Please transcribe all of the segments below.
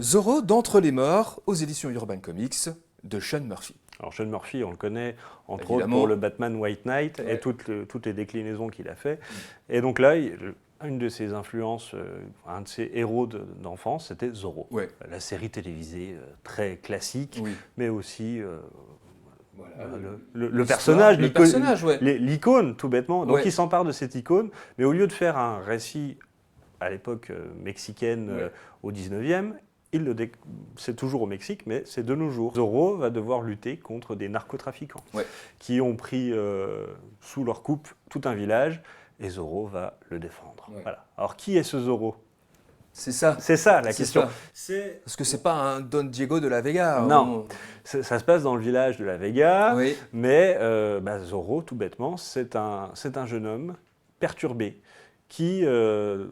Zorro d'Entre les Morts aux éditions Urban Comics de Sean Murphy. Alors Sean Murphy, on le connaît entre Évidemment. autres pour le Batman White Knight Ouais. et toutes les déclinaisons qu'il a fait. Et donc là, une de ses influences, un de ses héros d'enfance, c'était Zorro. Ouais. La série télévisée très classique, Oui. mais aussi Voilà, le personnage, le personnage, ouais. l'icône tout bêtement. Donc Ouais. il s'empare de cette icône, mais au lieu de faire un récit à l'époque mexicaine Ouais. au 19e, c'est toujours au Mexique, mais c'est de nos jours. Zorro va devoir lutter contre des narcotrafiquants Ouais. qui ont pris sous leur coupe tout un village, et Zorro va le défendre. Ouais. Voilà. Alors qui est ce Zorro? C'est ça. C'est ça la C'est question. ça. Parce que c'est pas un Don Diego de la Vega. Non. Ça se passe dans le village de la Vega, Oui. mais Zorro, tout bêtement, c'est un jeune homme perturbé qui,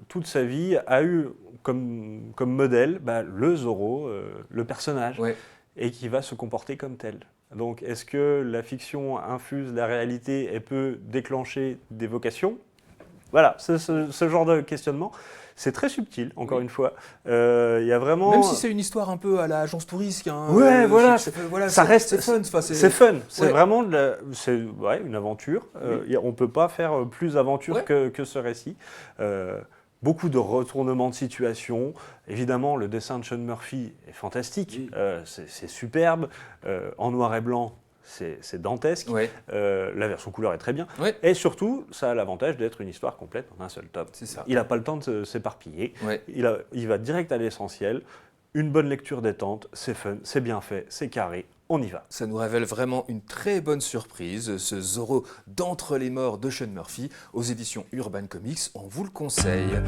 toute sa vie, a eu comme modèle le Zorro, le personnage, Ouais. et qui va se comporter comme tel. Donc, est-ce que la fiction infuse la réalité et peut déclencher des vocations? Voilà, ce genre de questionnement. C'est très subtil, encore une fois. Il y a vraiment... Même si c'est une histoire un peu à la Agence pour risque. Hein, Ouais, voilà, ça reste... C'est fun. C'est fun, c'est Ouais. vraiment une aventure. On ne peut pas faire plus aventure que ce récit. Beaucoup de retournements de situation. Évidemment, le dessin de Sean Murphy est fantastique. Oui. C'est superbe. En noir et blanc, c'est dantesque. Ouais. La version couleur est très bien. Ouais. Et surtout, ça a l'avantage d'être une histoire complète en un seul tome. C'est ça. Il n'a pas le temps de s'éparpiller. Ouais. Il va direct à l'essentiel. Une bonne lecture détente, c'est fun, c'est bien fait, c'est carré. On y va. Ça nous révèle vraiment une très bonne surprise, ce Zorro d'Entre les Morts de Sean Murphy aux éditions Urban Comics. On vous le conseille.